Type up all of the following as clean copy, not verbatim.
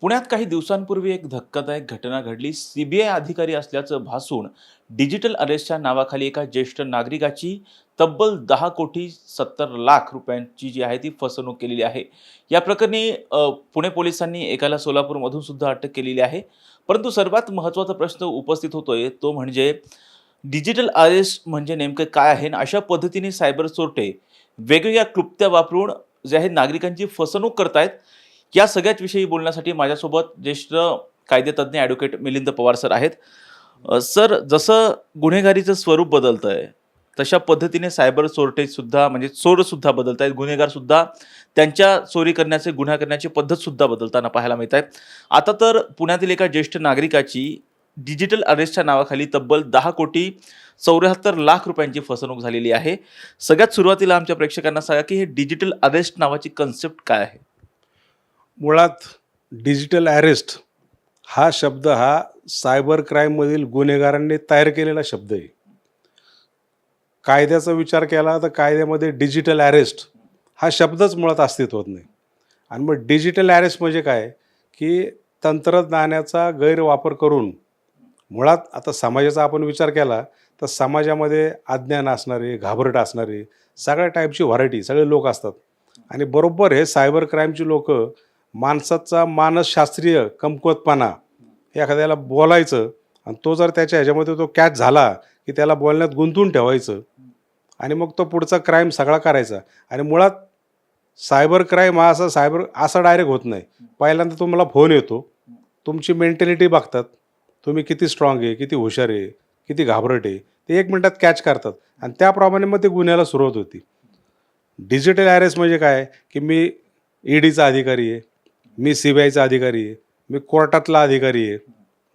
पुण्यात काही दिवसांपूर्वी एक धक्कादायक घटना घडली. सीबीआय अधिकारी असल्याचं भासून डिजिटल अरेस्टच्या नावाखाली एका ज्येष्ठ नागरिकाची तब्बल 10,70,00,000 रुपयांची जी आहे ती फसवणूक केलेली आहे. या प्रकरणी पुणे पोलिसांनी एकाला सोलापूरमधून सुद्धा अटक केलेली आहे. परंतु सर्वात महत्त्वाचा प्रश्न उपस्थित होतोय तो म्हणजे डिजिटल अरेस्ट म्हणजे नेमकं काय आहे आणि अशा पद्धतीने सायबर चोरटे वेगवेगळ्या क्लुप्त्या वापरून जे आहे नागरिकांची फसवणूक करतायत. या सगळ्याच विषयी बोलण्यासाठी माझ्यासोबत ज्येष्ठ कायदेतज्ञ ॲडव्होकेट मिलिंद पवार सर आहेत. सर, जसं गुन्हेगारीचं स्वरूप बदलतंय तशा पद्धतीने सायबर चोरटेसुद्धा म्हणजे चोरसुद्धा बदलत आहेत. गुन्हेगारसुद्धा त्यांच्या चोरी करण्याचे गुन्हा करण्याची पद्धतसुद्धा बदलताना पाहायला मिळत आहे. आता तर पुण्यातील एका ज्येष्ठ नागरिकाची डिजिटल अरेस्टच्या नावाखाली तब्बल 10,74,00,000 रुपयांची फसवणूक झालेली आहे. सगळ्यात सुरुवातीला आमच्या प्रेक्षकांना सांगा की हे डिजिटल अरेस्ट नावाची कन्सेप्ट काय आहे? मुळात डिजिटल अरेस्ट हा शब्द हा सायबर क्राईममधील गुन्हेगारांनी तयार केलेला शब्द आहे. कायद्याचा विचार केला तर कायद्यामध्ये डिजिटल अरेस्ट हा शब्दच मुळात अस्तित्वात नाही. आणि मग डिजिटल अरेस्ट म्हणजे काय की तंत्रज्ञानाचा गैरवापर करून मुळात आता समाजाचा आपण विचार केला तर समाजामध्ये अज्ञान असणारे, घाबरट असणारे सगळ्या टाईपची व्हरायटी सगळे लोक असतात. आणि बरोबर हे सायबर क्राईमची लोक माणसाचा मानसशास्त्रीय कमकुवतपणा एखाद्याला बोलायचं आणि तो जर त्याच्या ह्याच्यामध्ये तो कॅच झाला की त्याला बोलण्यात गुंतून ठेवायचं आणि मग तो पुढचा क्राईम सगळा करायचा. आणि मुळात सायबर क्राईम हा असा डायरेक्ट होत नाही. पहिल्यांदा तुम्हाला फोन येतो, तुमची मेंटॅलिटी बघतात, तुम्ही किती स्ट्रॉंग आहे, किती हुशार आहे, किती घाबरट आहे, ते 1 मिनिटात कॅच करतात आणि त्याप्रमाणे मग ते गुन्ह्याला सुरुवात होती. डिजिटल अरेस्ट म्हणजे काय की मी ईडीचा अधिकारी आहे, मी सीबीआयचा अधिकारी आहे, मी कोर्टातला अधिकारी आहे,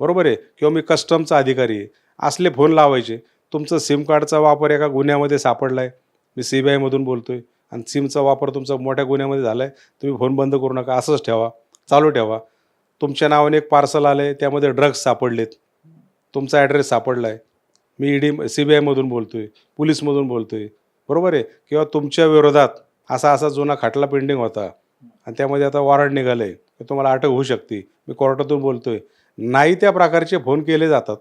बरोबर आहे, किंवा मी कस्टमचा अधिकारी आहे, असले फोन लावायचे. तुमचं सिम कार्डचा वापर एका गुन्ह्यामध्ये सापडला आहे, मी सीबीआयमधून बोलतो आहे आणि सिमचा वापर तुमचा मोठ्या गुन्ह्यामध्ये झाला आहे, तुम्ही फोन बंद करू नका, असंच ठेवा, चालू ठेवा. तुमच्या नावाने एक पार्सल आलं आहे, त्यामध्ये ड्रग्ज सापडलेत, तुमचा ॲड्रेस सापडला आहे, मी सीबीआयमधून बोलतो आहे, पोलीसमधून बोलतो आहे, बरोबर आहे, किंवा तुमच्या विरोधात असा जुना खटला पेंडिंग होता आणि त्यामध्ये आता वॉरंट निघालं आहे, तुम्हाला अटक होऊ शकते, मी कोर्टातून बोलतो आहे. नाही त्या प्रकारचे फोन केले जातात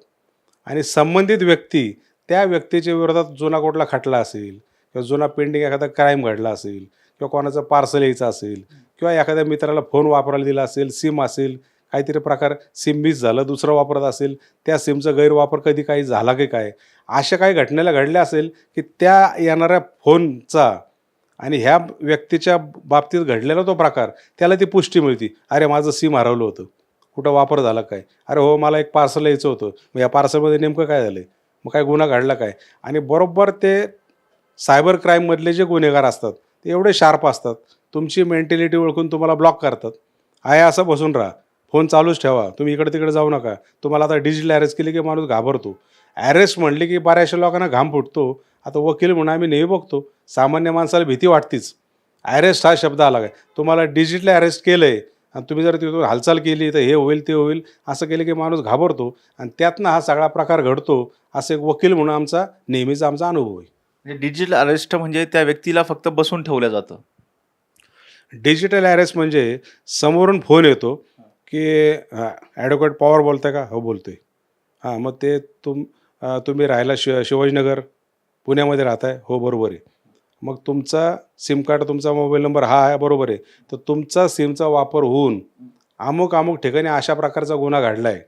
आणि संबंधित व्यक्ती त्या व्यक्तीच्या विरोधात जुना कुठला खटला असेल किंवा जुना पेंडिंग एखादा क्राईम घडला असेल किंवा कोणाचं पार्सल यायचं असेल किंवा एखाद्या मित्राला फोन वापरायला दिला असेल, सिम असेल, काहीतरी प्रकार सिम मिस झालं, दुसरं वापरत असेल, त्या सिमचा गैरवापर कधी काही झाला की काय, अशा काही घटनेला घडल्या असेल की त्या येणाऱ्या फोनचा आणि ह्या व्यक्तीच्या बाबतीत घडलेला तो प्रकार त्याला ती पुष्टी मिळते. अरे माझं सिम हरवलं होतं, कुठं वापर झाला काय, अरे हो मला एक पार्सल यायचं होतं, मग या पार्सलमध्ये नेमकं काय झालं आहे, मग काय गुन्हा घडला काय. आणि बरोबर ते सायबर क्राईममधले जे गुन्हेगार असतात ते एवढे शार्प असतात, तुमची मेंटॅलिटी ओळखून तुम्हाला ब्लॉक करतात. आहे असं बसून राहा, फोन चालूच ठेवा, तुम्ही इकडे तिकडे जाऊ नका. तुम्हाला आता डिजिटल अरेस्ट केली की माणूस घाबरतो. अरेस्ट म्हणले की बऱ्याचशा लोकांना घाम फुटतो. आता वकील म्हणून आम्ही नेहमी बघतो, सामान्य माणसाला भीती वाटतीच. अरेस्ट हा शब्द आला काय, तुम्हाला डिजिटली अरेस्ट केलं आहे आणि तुम्ही जर तिथून हालचाल केली तर हे होईल ते होईल असं केलं की माणूस घाबरतो आणि त्यातनं हा सगळा प्रकार घडतो. असं एक वकील म्हणून नेहमीचा आमचा अनुभव आहे. म्हणजे डिजिटल अरेस्ट म्हणजे त्या व्यक्तीला फक्त बसून ठेवलं जातं. डिजिटल अरेस्ट म्हणजे समोरून फोन येतो की ॲडव्होकेट पवार बोलताय का, हो बोलतोय. हां, मग ते तुम्ही राहायला शिवाजीनगर पुण्यामध्ये राहताय, हो बरोबर आहे. मग तुमचा सिम कार्ड, तुमचा मोबाईल नंबर हा आहे, बरोबर आहे. तर तुमचा सिमचा वापर होऊन अमुक अमुक ठिकाणी अशा प्रकारचा गुन्हा घडला आहे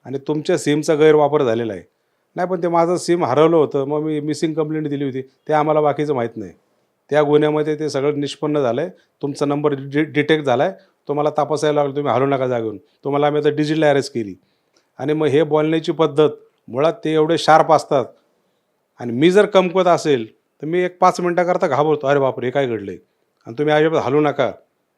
आणि तुमच्या सिमचा गैरवापर झालेला आहे. नाही पण ते माझं सिम हरवलं होतं, मग मी मिसिंग कंप्लेंट दिली होती, ते आम्हाला बाकीचं माहीत नाही. त्या गुन्ह्यामध्ये ते सगळं निष्पन्न झालं आहे, तुमचा नंबर डिटेक्ट झाला आहे, तुम्हाला तपासायला लागलं, तुम्ही हलू नका जागेवरून, तुम्हाला आम्ही आता डिजिटल अरेस्ट केली. आणि मग हे बोलण्याची पद्धत मुळात ते एवढे शार्प असतात. आणि मी जर कमकुवत असेल तर मी एक 5 मिनटाकरता घाबरतो, अरे बापरे हे काय घडलं आहे, आणि तुम्ही अजिबात हलू नका.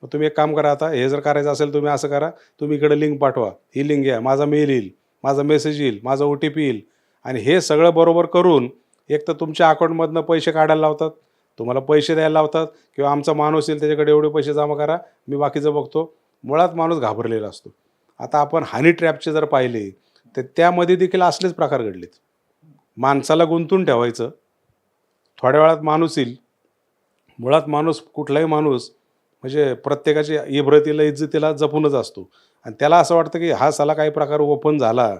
मग तुम्ही एक काम करा, आता हे जर करायचं असेल तुम्ही असं करा, तुम्ही इकडे लिंक पाठवा, ही लिंक घ्या, माझा मेल येईल, माझा मेसेज येईल, माझा OTP येईल. आणि हे सगळं बरोबर करून एक तर तुमच्या अकाउंटमधनं पैसे काढायला लावतात, तुम्हाला पैसे द्यायला लावतात, किंवा आमचा माणूस येईल त्याच्याकडे एवढे पैसे जमा करा, मी बाकीचं बघतो. मुळात माणूस घाबरलेला असतो. आता आपण हनी ट्रॅपचे जर पाहिले तर त्यामध्ये देखील असलेच प्रकार घडलेत. माणसाला गुंतून ठेवायचं, थोड्या वेळात माणूस येईल. मुळात माणूस, कुठलाही माणूस म्हणजे प्रत्येकाची इब्रतीला इज्जतीला जपूनच असतो आणि त्याला असं वाटतं की हा साला काही प्रकार ओपन झाला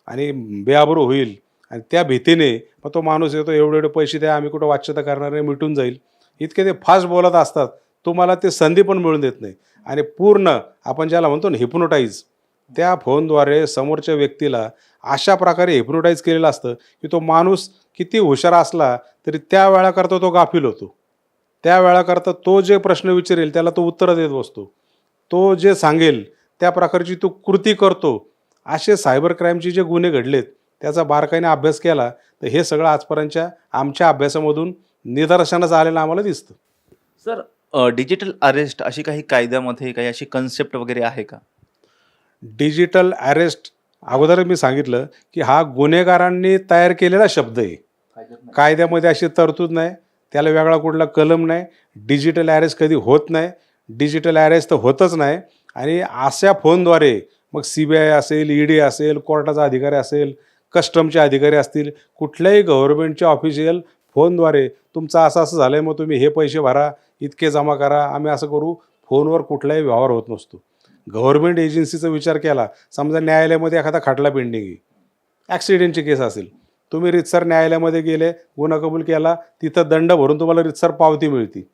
आणि बेआबरू होईल आणि त्या भीतीने मग तो माणूस येतो, एवढे एवढे पैसे द्या, आम्ही कुठं वाच्यता करणार नाही, मिटून जाईल. इतके ते फास्ट बोलत असतात, तुम्हाला ते संधी पण मिळून देत नाही. आणि पूर्ण आपण ज्याला म्हणतो ना हिप्नोटाईज, त्या फोनद्वारे समोरच्या व्यक्तीला अशा प्रकारे हिप्नोटाईज केलेलं असतं की तो माणूस किती हुशार असला तरी त्या वेळाकरता तो गाफील होतो. त्या वेळाकरता तो जे प्रश्न विचारेल त्याला तो उत्तरं देत बसतो. तो जे सांगेल त्या प्रकारची तो कृती करतो. असे सायबर क्राईमचे जे गुन्हे घडलेत त्याचा बारकाईने अभ्यास केला तर हे सगळं आजपर्यंतच्या आमच्या अभ्यासामधून निदर्शनास आलेलं आम्हाला दिसतं. सर, डिजिटल अरेस्ट अशी काही कायद्यामध्ये काही अशी कन्सेप्ट वगैरे आहे का? डिजिटल अरेस्ट अगोदर मी सांगितलं की हा गुन्हेगारांनी तयार केलेला शब्द आहे. कायद्यामध्ये अशी तरतूद नाही, त्याला वेगळा कुठला कलम नाही. डिजिटल अरेस्ट कधी होत नाही, डिजिटल अरेस्ट तर होतच नाही. आणि अशा फोनद्वारे मग CBI असेल, ED असेल, कोर्टाचा अधिकारी असेल, कस्टमचे अधिकारी असतील, कुठल्याही गव्हर्नमेंटचे ऑफिशियल फोनद्वारे तुमचं असं असं झालं आहे, मग तुम्ही हे पैसे भरा, इतके जमा करा, आम्ही असं करू, फोनवर कुठलाही व्यवहार होत नसतो. गव्हर्नमेंट एजन्सीचा विचार केला, समजा न्यायालयामध्ये एखादा खटला पेंडिंग आहे, ॲक्सिडेंटची केस असेल, तुम्ही रीतसर न्यायालयामध्ये गेले, गुन्हा कबूल केला, तिथं दंड भरून तुम्हाला रीतसर पावती मिळते.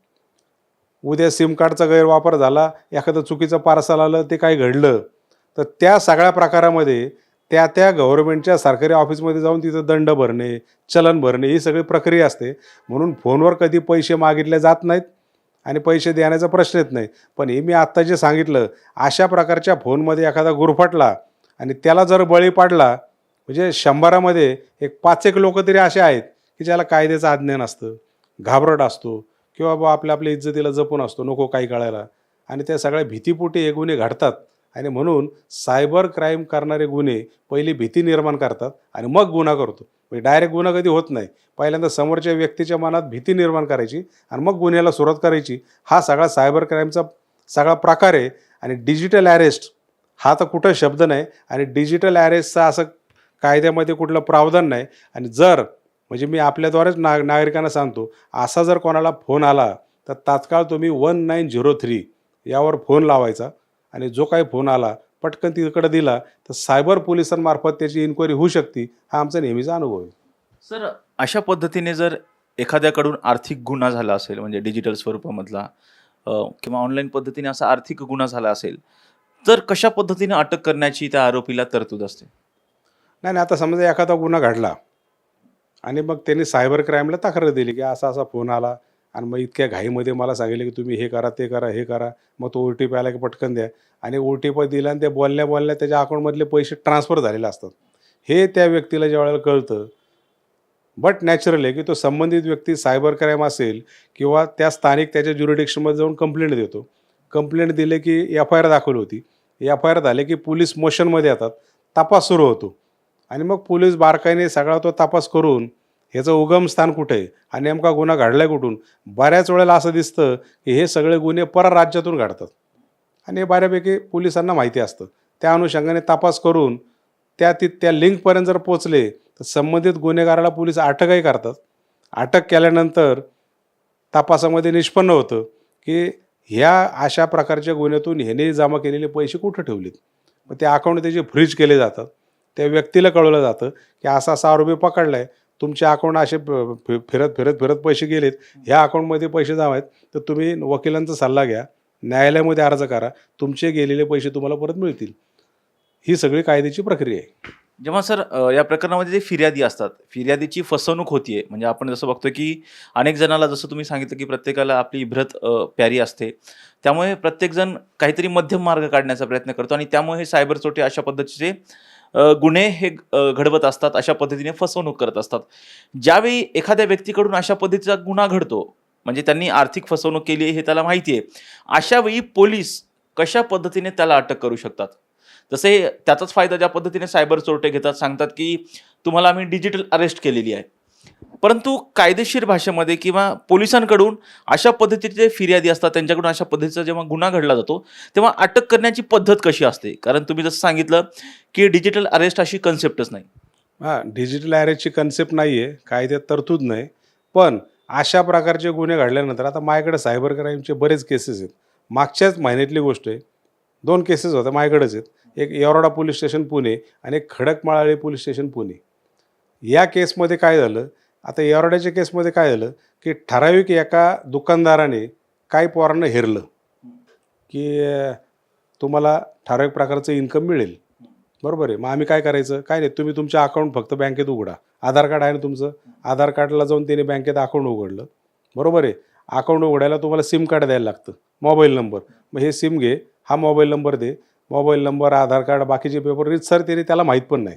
उद्या सिम कार्डचा गैरवापर झाला, एखादं चुकीचं पार्सल आलं, ते काही घडलं, तर त्या सगळ्या प्रकारामध्ये त्या त्या गव्हर्नमेंटच्या सरकारी ऑफिसमध्ये जाऊन तिथं दंड भरणे, चलन भरणे ही सगळी प्रक्रिया असते. म्हणून फोनवर कधी पैसे मागितले जात नाहीत आणि पैसे देण्याचा प्रश्न येत नाही. पण हे मी आत्ता जे सांगितलं, अशा प्रकारच्या फोनमध्ये एखादा गुरफटला आणि त्याला जर बळी पाडला, म्हणजे 100मध्ये एक 5 लोक तरी असे आहेत की ज्याला कायद्याचं अज्ञान असतं, घाबरट असतो किंवा बा आपल्या आपल्या इज्जतीला जपून असतो, नको काही कळायला, आणि त्या सगळ्या भीतीपोटी हे गुन्हे घडतात. आणि म्हणून सायबर क्राईम करणारे गुन्हे पहिली भीती निर्माण करतात आणि मग गुन्हा करतो. म्हणजे डायरेक्ट गुन्हा कधी होत नाही. पहिल्यांदा समोरच्या व्यक्तीच्या मनात भीती निर्माण करायची आणि मग गुन्ह्याला सुरुवात करायची. हा सगळा सायबर क्राईमचा सगळा प्रकार आहे. आणि डिजिटल अरेस्ट हा तर कुठं शब्द नाही आणि डिजिटल अरेस्टचा असं कायद्यामध्ये कुठलं प्रावधान नाही. आणि जर म्हणजे मी आपल्याद्वारेच नागरिकांना सांगतो, असा जर कोणाला फोन आला तर तात्काळ तुम्ही 1903 यावर फोन लावायचा आणि जो काही फोन आला पटकन तिकडे दिला तर सायबर पोलिसांमार्फत त्याची इन्क्वायरी होऊ शकते. हा आमचा नेहमीचा अनुभव आहे. सर, अशा पद्धतीने जर एखाद्याकडून आर्थिक गुन्हा झाला असेल, म्हणजे डिजिटल स्वरूपामधला किंवा ऑनलाईन पद्धतीने असा आर्थिक गुन्हा झाला असेल, तर कशा पद्धतीने अटक करण्याची त्या आरोपीला तरतूद असते? नाही नाही, आता समजा एखादा गुन्हा घडला आणि मग त्यांनी सायबर क्राईमला तक्रार दिली की असा असा फोन आला आणि मग इतक्या घाईमध्ये मला सांगितलं की तुम्ही हे करा, ते करा, हे करा, मग तो OTP आला की पटकन द्या, आणि OTP दिला आणि ते बोलल्या बोलल्या त्याच्या अकाउंटमधले पैसे ट्रान्सफर झालेले असतात. हे त्या व्यक्तीला ज्या वेळेला कळतं, बट नॅचरल आहे की तो संबंधित व्यक्ती सायबर क्राईम असेल किंवा त्या स्थानिक त्याच्या ज्युरिडिक्शनमध्ये जाऊन कंप्लेंट देतो. कंप्लेंट दिले की FIR दाखल होती. FIR झाले की पोलीस मोशनमध्ये येतात, तपास सुरू होतो आणि मग पोलीस बारकाईने सगळा तो तपास करून ह्याचं उगमस्थान कुठे आहे हा नेमका गुन्हा घडलाय कुठून. बऱ्याच वेळेला असं दिसतं की हे सगळे गुन्हे परराज्यातून घडतात आणि हे बऱ्यापैकी पोलिसांना माहिती असतं. त्या अनुषंगाने तपास करून त्या लिंकपर्यंत जर पोचले तर संबंधित गुन्हेगाराला पोलीस अटकही करतात. अटक केल्यानंतर तपासामध्ये निष्पन्न होतं की ह्या अशा प्रकारच्या गुन्ह्यातून ह्याने जमा केलेले पैसे कुठं ठेवलेत. मग ते अकाउंट त्याचे फ्रीज केले जातात. त्या व्यक्तीला कळवलं जातं की असा असा आरोपी पकडला आहे, तुमचे अकाउंट असे फिरत फिरत फिरत पैसे गेलेत, ह्या अकाउंटमध्ये पैसे जमा आहेत, तर तुम्ही वकिलांचा सल्ला घ्या, न्यायालयामध्ये अर्ज करा, तुमचे गेलेले पैसे तुम्हाला परत मिळतील. ही सगळी कायद्याची प्रक्रिया आहे. जेव्हा सर या प्रकरणामध्ये जे फिर्यादी असतात, फिर्यादीची फसवणूक होतीये, म्हणजे आपण जसं बघतो की अनेक जणाला, जसं तुम्ही सांगितलं की प्रत्येकाला आपली इब्रत प्यारी असते, त्यामुळे प्रत्येकजण काहीतरी मध्यम मार्ग काढण्याचा प्रयत्न करतो आणि त्यामुळे हे सायबर चोटे अशा पद्धतीचे गुन्हे हे घडवत असतात, अशा पद्धतीने फसवणूक करत असतात. ज्यावेळी एखाद्या व्यक्तीकडून अशा पद्धतीचा गुन्हा घडतो, म्हणजे त्यांनी आर्थिक फसवणूक केली हे त्याला माहिती आहे, अशा वेळी पोलीस कशा पद्धतीने त्याला अटक करू शकतात? तसे त्याचाच फायदा ज्या पद्धतीने सायबर चोरटे घेतात, सांगतात की तुम्हाला आम्ही डिजिटल अरेस्ट केलेली आहे, परंतु कायदेशीर भाषेमध्ये किंवा पोलिसांकडून अशा पद्धतीचे फिर्यादी असतात, त्यांच्याकडून अशा पद्धतीचा जेव्हा गुन्हा घडला जातो तेव्हा अटक करण्याची पद्धत कशी असते? कारण तुम्ही जसं सांगितलं की डिजिटल अरेस्ट अशी कन्सेप्टच नाही. हां, डिजिटल अरेस्टची कन्सेप्ट नाही आहे, कायद्यात तरतूद नाही. पण अशा प्रकारचे गुन्हे घडल्यानंतर आता माझ्याकडे सायबर क्राईमचे बरेच केसेस आहेत. मागच्याच महिन्यातली गोष्ट आहे. 2 केसेस होत्या माझ्याकडेच आहेत. एक येरवडा पोलीस स्टेशन पुणे आणि एक खडकमाळाळी पोलीस स्टेशन पुणे. या केसमध्ये काय झालं, आता येरवड्याच्या केसमध्ये काय झालं, की ठराविक एका दुकानदाराने काही पोरांना हेरलं, की तुम्हाला ठराविक प्रकारचं इन्कम मिळेल. बरोबर आहे. मग आम्ही काय करायचं? काय नाही, तुम्ही तुमचं अकाउंट फक्त बँकेत उघडा. आधार कार्ड आहे ना तुमचं? आधार कार्डला जाऊन त्याने बँकेत अकाउंट उघडलं. बरोबर आहे. अकाउंट उघडायला तुम्हाला सिम कार्ड द्यायला लागतं, मोबाईल नंबर. मग हे सिम घे, हा मोबाईल नंबर दे. मोबाईल नंबर, आधार कार्ड, बाकीचे पेपर रीतसर त्याने त्याला माहीत पण नाही.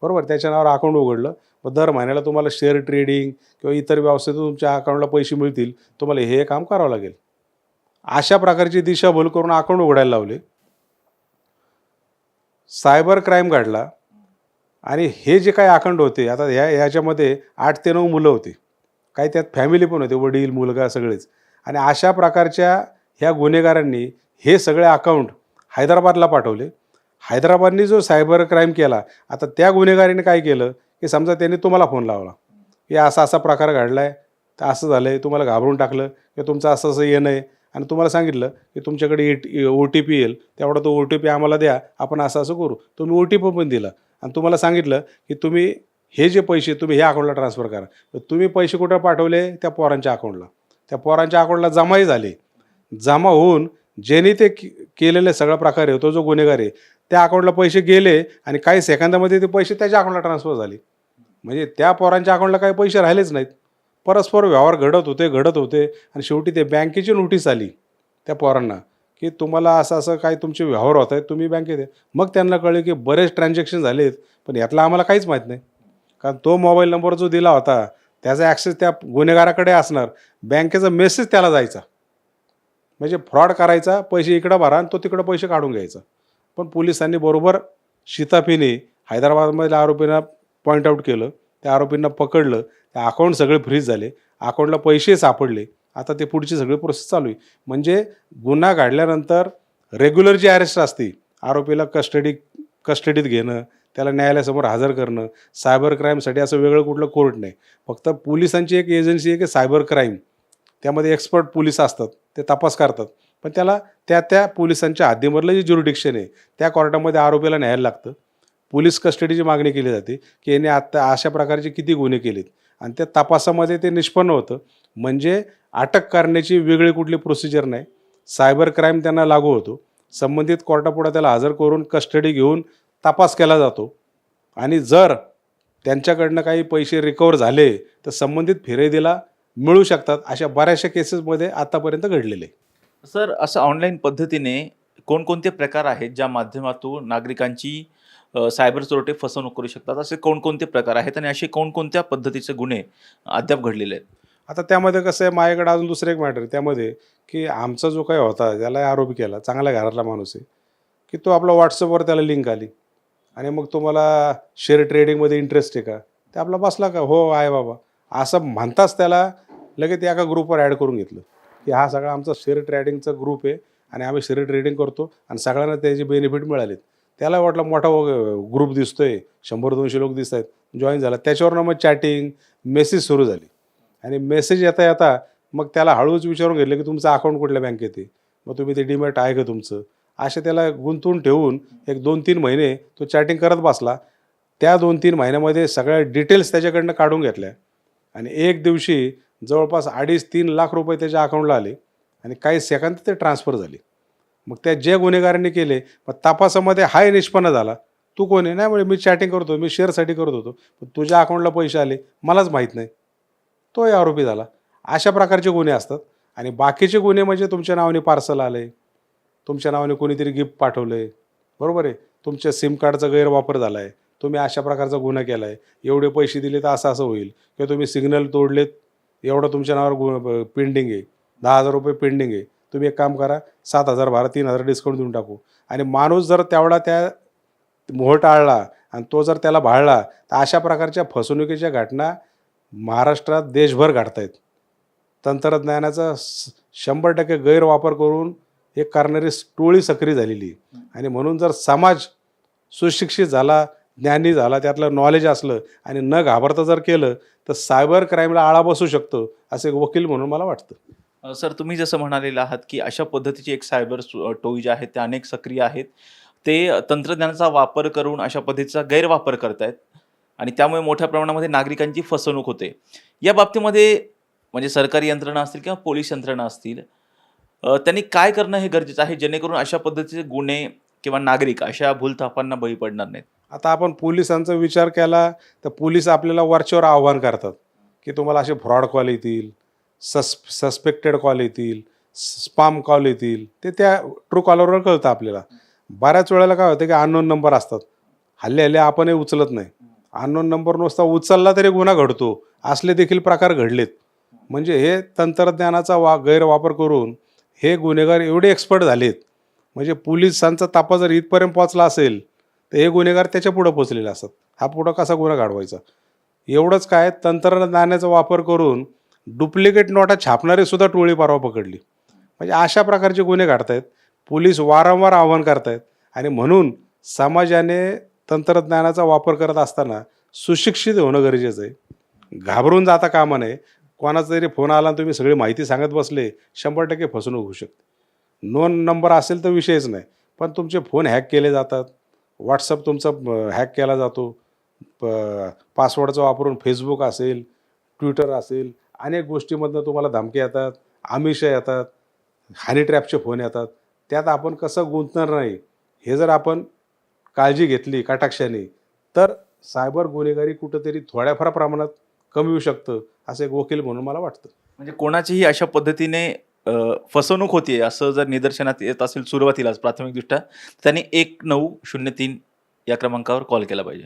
बरोबर. त्याच्या नावावर अकाउंट उघडलं. मग दर महिन्याला तुम्हाला शेअर ट्रेडिंग किंवा इतर व्यवसायातून तुमच्या अकाउंटला पैसे मिळतील. तुम्हाला हे काम करावं लागेल. अशा प्रकारची दिशाभूल करून अकाउंट उघडायला लावले. सायबर क्राईम घडला आणि हे जे काही अकाउंट होते, आता ह्याच्यामध्ये 8 ते 9 मुलं होती. काही त्यात फॅमिली पण होते, वडील, मुलगा सगळेच. आणि अशा प्रकारच्या ह्या गुन्हेगारांनी हे सगळे अकाउंट हैदराबादला पाठवले. हैदराबादनी जो सायबर क्राईम केला, आता त्या गुन्हेगाराने काय केलं, की समजा त्यांनी तुम्हाला फोन लावला, की असा असा प्रकार घडला आहे, तर असं झालं आहे, तुम्हाला घाबरून टाकलं, की तुमचं असं असं येणं आहे आणि तुम्हाला सांगितलं की तुमच्याकडे OTP येईल, तेवढा तो OTP आम्हाला द्या, आपण असं असं करू. तुम्ही OTP पण दिला आणि तुम्हाला सांगितलं की तुम्ही हे जे पैसे तुम्ही ह्या अकाउंटला ट्रान्सफर करा. तर तुम्ही पैसे कुठं पाठवले? त्या पोरांच्या अकाउंटला. त्या पोरांच्या अकाउंटला जमाही झाले. जमा होऊन ज्यांनी ते केलेले सगळा प्रकार आहे, तो जो गुन्हेगार आहे, त्या अकाउंटला पैसे गेले आणि काही सेकंदामध्ये ते पैसे त्याच्या अकाउंटला ट्रान्सफर झाले. म्हणजे त्या पोरांच्या अकाउंटला काही पैसे राहिलेच नाहीत. परस्पर व्यवहार घडत होते आणि शेवटी ते बँकेची नोटीस आली त्या पोरांना, की तुम्हाला असं असं काही तुमचे व्यवहार होत आहेत, तुम्ही बँकेत आहे. मग त्यांना कळले की बरेच ट्रान्झॅक्शन झालेत, पण यातला आम्हाला काहीच माहीत नाही. कारण तो मोबाईल नंबर जो दिला होता त्याचा ॲक्सेस त्या गुन्हेगाराकडे असणार. बँकेचा मेसेज त्याला जायचा, म्हणजे फ्रॉड करायचा, पैसे इकडं भरा आणि तो तिकडं पैसे काढून घ्यायचा. पण पोलिसांनी बरोबर शिताफीने हैदराबादमधल्या आरोपींना पॉईंट आऊट केलं, त्या आरोपींना पकडलं. त्या अकाउंट सगळे फ्रीज झाले, अकाउंटला पैसे सापडले. आता ते पुढची सगळी प्रोसेस चालू आहे. म्हणजे गुन्हा घडल्यानंतर रेग्युलर जी अरेस्ट असते, आरोपीला कस्टडीत घेणं, त्याला न्यायालयासमोर हजर करणं, सायबर क्राईमसाठी असं वेगळं कुठलं कोर्ट नाही. फक्त पोलिसांची एक एजन्सी आहे की सायबर क्राईम, त्यामध्ये एक्सपर्ट पोलीस असतात, ते तपास करतात. पण त्याला त्या पोलिसांच्या हद्दीमधलं जे ज्युरिडिक्शन आहे त्या कोर्टामध्ये आरोपीला न्यायला लागतं. पोलीस कस्टडीची मागणी केली जाते की याने आत्ता अशा प्रकारचे किती गुन्हे केलेत आणि त्या तपासामध्ये ते निष्पन्न होतं. म्हणजे अटक करण्याची वेगळी कुठली प्रोसिजर नाही. सायबर क्राईम त्यांना लागू होतो. संबंधित कोर्टापुढे त्याला हजर करून कस्टडी घेऊन तपास केला जातो आणि जर त्यांच्याकडनं काही पैसे रिकवर झाले तर संबंधित फिर्यादीला मिळू शकतात. अशा बऱ्याचशा केसेसमध्ये आतापर्यंत घडलेले. सर, असं ऑनलाईन पद्धतीने कोणकोणते प्रकार आहेत ज्या माध्यमातून नागरिकांची सायबर चोरटे फसवणूक करू शकतात? असे कोणकोणते प्रकार आहेत आणि असे कोणकोणत्या पद्धतीचे गुन्हे अद्याप घडलेले आहेत? आता त्यामध्ये कसं आहे, माझ्याकडे अजून दुसरं एक मॅटर आहे त्यामध्ये, की आमचा जो काही होता त्याला आरोपी केला, चांगल्या घरातला माणूस आहे, की तो आपला व्हॉट्सअपवर त्याला लिंक आली आणि मग तुम्हाला शेअर ट्रेडिंगमध्ये इंटरेस्ट आहे का? ते आपला बसला का? हो आहे बाबा. असं म्हणताच त्याला लगेच एका ग्रुपवर ॲड करून घेतलं, की हा सगळा आमचा शेअर ट्रेडिंगचा ग्रुप आहे आणि आम्ही शेअर ट्रेडिंग करतो आणि सगळ्यांना त्याचे बेनिफिट मिळालेत. त्याला वाटलं मोठा ग्रुप दिसतोय, 100-200 लोक दिसत आहेत, जॉईन झाला. त्याच्यावरनं मग चॅटिंग, मेसेज सुरू झाली आणि मेसेज येता येता मग त्याला हळूच विचारून घेतलं की तुमचं अकाउंट कुठल्या बँकेत आहे, मग तुम्ही ते डीमॅट आहे का तुमचं, असे त्याला गुंतवून ठेवून एक 2-3 महिने तो चॅटिंग करत बसला. त्या 2-3 महिन्यामध्ये सगळ्या डिटेल्स त्याच्याकडनं काढून घेतल्या आणि एक दिवशी जवळपास 2.5-3 लाख रुपये त्याच्या अकाउंटला आले आणि काही सेकंद ते ट्रान्सफर झाले. मग त्या जे गुन्हेगारांनी केले, मग तपासामध्ये हाय निष्पन्न झाला. तू कोण आहे? नाही, म्हणजे मी चॅटिंग करतो, मी शेअरसाठी करत होतो, पण तुझ्या अकाउंटला पैसे आले, मलाच माहीत नाही. तोही आरोपी झाला. अशा प्रकारचे गुन्हे असतात. आणि बाकीचे गुन्हे म्हणजे तुमच्या नावाने पार्सल आलं आहे, तुमच्या नावाने कोणीतरी गिफ्ट पाठवलं आहे, बरोबर आहे, तुमच्या सिम कार्डचा गैरवापर झाला आहे, तुम्ही अशा प्रकारचा गुन्हा केला आहे, एवढे पैसे दिले तर असं असं होईल, किंवा तुम्ही सिग्नल तोडलेत, एवढं तुमच्या नावावर पेंडिंग आहे, 10,000 रुपये पेंडिंग आहे, तुम्ही एक काम करा, 7,000 भरा, 3,000 डिस्काउंट देऊन टाकू. आणि माणूस जर तेवढा त्या मोह टाळला आणि तो जर त्याला भाळला, तर अशा प्रकारच्या फसवणुकीच्या घटना महाराष्ट्रात देशभर घडत आहेत. तंत्रज्ञानाचा 100% गैरवापर करून हे करणारी टोळी सक्रिय झालेली आहे. आणि म्हणून जर समाज सुशिक्षित झाला, ज्ञानी झाला, त्यातलं नॉलेज असलं आणि न घाबरता जर केलं तर सायबर क्राईमला आळा बसू शकतो, असे वकील म्हणून मला वाटतं. सर, तुम्ही जसं म्हणालेलं आहात, की अशा पद्धतीची एक सायबर टोळी जे आहेत, ते अनेक सक्रिय आहेत. ते तंत्रज्ञानाचा वापर करून अशा पद्धतीचा गैरवापर करतायत आणि त्यामुळे मोठ्या प्रमाणामध्ये नागरिकांची फसवणूक होते. या बाबतीमध्ये म्हणजे सरकारी यंत्रणा असतील किंवा पोलीस यंत्रणा असतील, त्यांनी काय करणं हे गरजेचं आहे, जेणेकरून अशा पद्धतीचे गुन्हे किंवा नागरिक अशा भूलथापांना बळी पडणार नाहीत? आता आपण पोलिसांचा विचार केला तर पोलीस आपल्याला वरच्यावर आव्हान करतात की तुम्हाला असे फ्रॉड कॉल येतील, सस्पेक्टेड कॉल येतील, स्पाम कॉल येतील. ते त्या ट्रू कॉलरवर कळतं आपल्याला. बऱ्याच वेळेला काय होतं की अननोन नंबर असतात. हल्ले आपणही उचलत नाही. अननोन नंबर नुसता उचलला तरी गुन्हा घडतो. असले देखील प्रकार घडलेत. म्हणजे हे तंत्रज्ञानाचा गैरवापर करून हे गुन्हेगार एवढे एक्सपर्ट झालेत, म्हणजे पोलिसांचा तपास जर इथपर्यंत पोहोचला असेल तर हे गुन्हेगार त्याच्या पुढं पोचलेले असतात. हा पुढं कसा गुन्हा घडवायचा. एवढंच काय, तंत्रज्ञानाचा वापर करून डुप्लिकेट नोटा छापणारे सुद्धा टोळी परवा पकडली. म्हणजे अशा प्रकारचे गुन्हे घडतायत. पोलीस वारंवार आव्हान करतायत आणि म्हणून समाजाने तंत्रज्ञानाचा वापर करत असताना सुशिक्षित होणं गरजेचं आहे. घाबरून जाता कामा नये. कोणाचा जरी फोन आला आणि तुम्ही सगळी माहिती सांगत बसले, 100% फसवणूक होऊ शकते. नोन नंबर असेल तर विषयच नाही, पण तुमचे फोन हॅक केले जातात. व्हॉट्सअप तुमचा हॅक केला जातो. पासवर्डचा वापरून फेसबुक असेल, ट्विटर असेल, अनेक गोष्टीमधनं तुम्हाला धमक्या येतात, आमिषं येतात, हनी ट्रॅपचे फोन येतात. त्यात आपण कसं गुंतणार नाही, हे जर आपण काळजी घेतली कटाक्षाने, तर सायबर गुन्हेगारी कुठंतरी थोड्याफार प्रमाणात कमी होऊ शकतं, असं एक वकील म्हणून मला वाटतं. म्हणजे कोणाचीही अशा पद्धतीने फसवणूक होतीये असं जर निदर्शनात येत असेल सुरुवातीलाच प्राथमिकदृष्ट्या, त्यांनी 1903 या क्रमांकावर कॉल केला पाहिजे.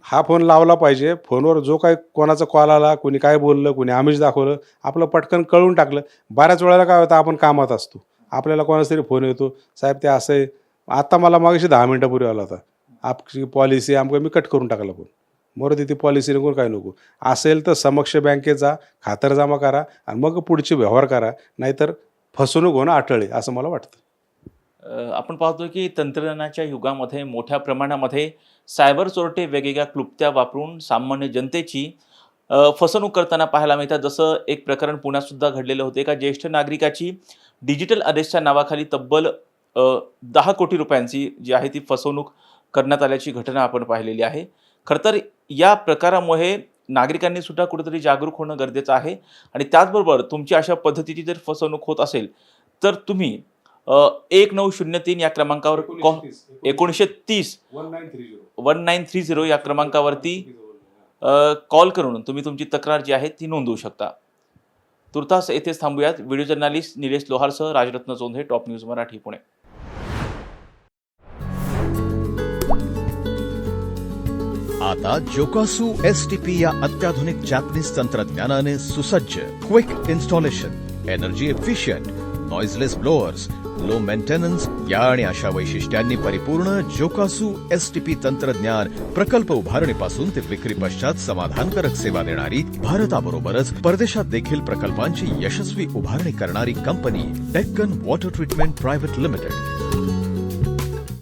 हा फोन लावला पाहिजे. फोनवर जो काही कोणाचा कॉल आला, कोणी काय बोललं, कोणी आमिष दाखवलं, आपलं पटकन कळून टाकलं. बऱ्याच वेळेला काय होतं, आपण कामात असतो, आपल्याला कोणाचा तरी फोन येतो, साहेब ते असं आहे. आता मला मागाशी 10 मिनिटापूर्वी आला होता, आपली पॉलिसी आमचं, मी कट करून टाकला फोन. मोर ती पॉलिसी नको काय नको. असेल तर समक्ष बँकेचा खातरजमा करा आणि मग पुढचे व्यवहार करा, नाहीतर फसवणूक होणं अटळ आहे असं मला वाटतं. आपण पाहतो की तंत्रज्ञानाच्या युगामध्ये मोठ्या प्रमाणामध्ये सायबर चोरटे वेगवेगळ्या क्लुप्त्या वापरून सामान्य जनतेची फसवणूक करताना पाहायला मिळतात. जसं एक प्रकरण पुण्यात सुद्धा घडलेलं होते. एका ज्येष्ठ नागरिकाची डिजिटल अरेस्टच्या नावाखाली तब्बल 10 कोटी रुपयांची जी आहे ती फसवणूक करण्यात आल्याची घटना आपण पाहिलेली आहे. खरं तर या प्रकारामुळे नागरिकांनी सुद्धा कुठेतरी जागरूक होणं गरजेचं आहे आणि त्याचबरोबर तुमची अशा पद्धतीची जर फसवणूक होत असेल तर तुम्ही 1903 या क्रमांकावर 1930 1930 या क्रमांकावरती कॉल करून तुम्ही तुमची तक्रार जी आहे ती नोंदवू शकता. तुर्तास येथेच थांबूयात. व्हिडिओ जर्नालिस्ट निलेश लोहारसह राजरत्न चोंधे, टॉप न्यूज मराठी, पुणे. आता जोकासू STP या अत्याधुनिक जॅपनीज तंत्रज्ञानाने सुसज्ज, quick installation, energy efficient, noiseless blowers, low maintenance या आणि अशा वैशिष्ट्यांनी परिपूर्ण जोकासू STP तंत्रज्ञान प्रकल्प उभारणीपासून ते विक्री पश्चात समाधानकारक सेवा देणारी, भारताबरोबरच परदेशात देखील प्रकल्पांची यशस्वी उभारणी करणारी company Deccan water treatment private limited.